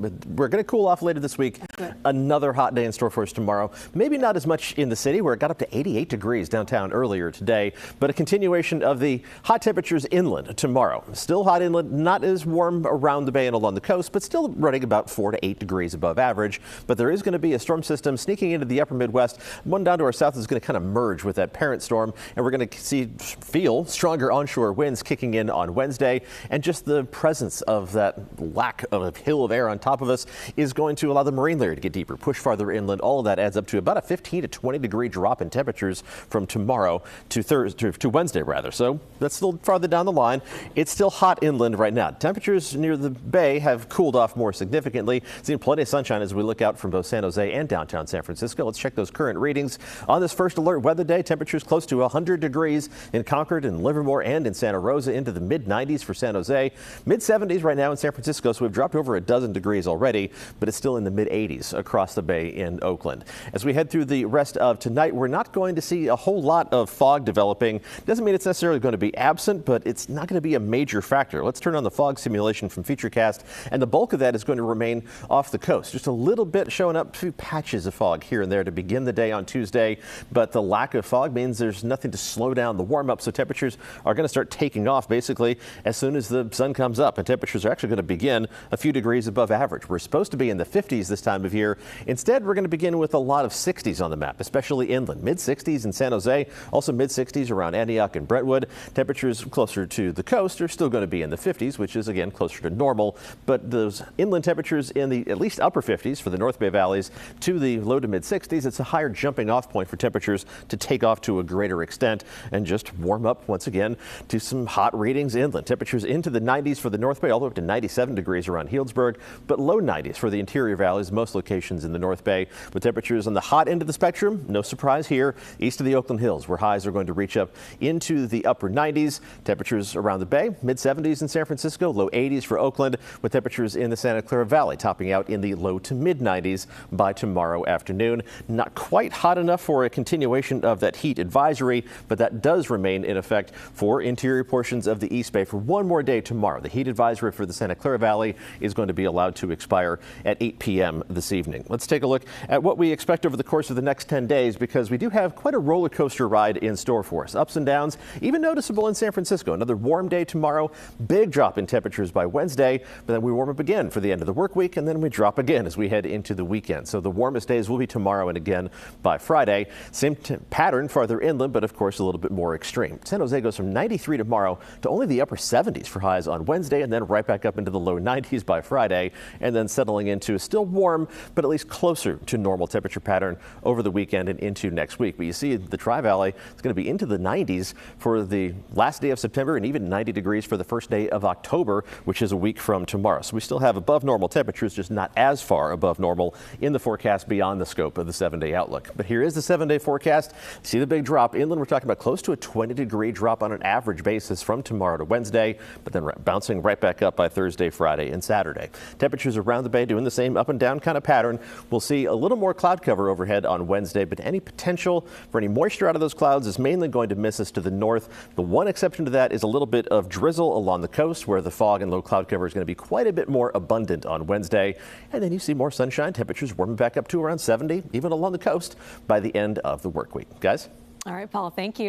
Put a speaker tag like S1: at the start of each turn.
S1: But we're going to cool off later this week. Another hot day in store for us tomorrow. Maybe not as much in the city, where it got up to 88 degrees downtown earlier today, but a continuation of the hot temperatures inland tomorrow. Still hot inland, not as warm around the bay and along the coast, but still running about 4 to 8 degrees above average. But there is going to be a storm system sneaking into the upper Midwest. One down to our south is going to kind of merge with that parent storm, and we're going to feel stronger onshore winds kicking in on Wednesday. And just the presence of that lack of a hill of air on top of us is going to allow the marine layer to get deeper, push farther inland. All of that adds up to about a 15 to 20 degree drop in temperatures from tomorrow to Wednesday rather. So that's still farther down the line. It's still hot inland right now. Temperatures near the bay have cooled off more significantly. Seeing plenty of sunshine as we look out from both San Jose and downtown San Francisco. Let's check those current readings. On this first alert weather day, temperatures close to 100 degrees in Concord and Livermore and in Santa Rosa, into the mid 90s for San Jose. Mid 70s right now in San Francisco, so we've dropped over a dozen degrees already, but it's still in the mid 80s across the bay in Oakland. As we head through the rest of tonight, we're not going to see a whole lot of fog developing. Doesn't mean it's necessarily going to be absent, but it's not going to be a major factor. Let's turn on the fog simulation from Futurecast, and the bulk of that is going to remain off the coast. Just a little bit showing up, a few patches of fog here and there to begin the day on Tuesday, but the lack of fog means there's nothing to slow down the warm up, so temperatures are going to start taking off basically as soon as the sun comes up, and temperatures are actually going to begin a few degrees above average. We're supposed to be in the 50s this time of year. Instead, we're going to begin with a lot of 60s on the map, especially inland. Mid 60s in San Jose, also mid 60s around Antioch and Brentwood. Temperatures closer to the coast are still going to be in the 50s, which is again closer to normal, but those inland temperatures in the at least upper 50s for the North Bay valleys to the low to mid 60s. It's a higher jumping off point for temperatures to take off to a greater extent and just warm up once again to some hot readings inland. Temperatures into the 90s for the North Bay, all the way up to 97 degrees around Healdsburg, but low 90s for the interior valleys, most locations in the North Bay, with temperatures on the hot end of the spectrum. No surprise here, east of the Oakland Hills, where highs are going to reach up into the upper 90s. Temperatures around the bay, mid 70s in San Francisco, low 80s for Oakland, with temperatures in the Santa Clara Valley topping out in the low to mid 90s by tomorrow afternoon. Not quite hot enough for a continuation of that heat advisory, but that does remain in effect for interior portions of the East Bay for one more day tomorrow. The heat advisory for the Santa Clara Valley is going to be allowed to expire at 8 p.m. this evening. Let's take a look at what we expect over the course of the next 10 days, because we do have quite a roller coaster ride in store for us. Ups and downs, even noticeable in San Francisco. Another warm day tomorrow, big drop in temperatures by Wednesday, but then we warm up again for the end of the work week, and then we drop again as we head into the weekend. So the warmest days will be tomorrow and again by Friday. Same pattern farther inland, but of course a little bit more extreme. San Jose goes from 93 tomorrow to only the upper 70s for highs on Wednesday, and then right back up into the low 90s by Friday, and then settling into still warm, but at least closer to normal temperature pattern over the weekend and into next week. But you see the Tri-Valley is going to be into the 90s for the last day of September, and even 90 degrees for the first day of October, which is a week from tomorrow. So we still have above normal temperatures, just not as far above normal in the forecast beyond the scope of the 7-day outlook. But here is the 7-day forecast. See the big drop inland. We're talking about close to a 20-degree drop on an average basis from tomorrow to Wednesday, but then bouncing right back up by Thursday, Friday, and Saturday. Temperatures around the bay doing the same up and down kind of pattern. We'll see a little more cloud cover overhead on Wednesday, but any potential for any moisture out of those clouds is mainly going to miss us to the north. The one exception to that is a little bit of drizzle along the coast, where the fog and low cloud cover is going to be quite a bit more abundant on Wednesday. And then you see more sunshine, temperatures warming back up to around 70, even along the coast by the end of the work week. Guys?
S2: All right, Paul, thank you.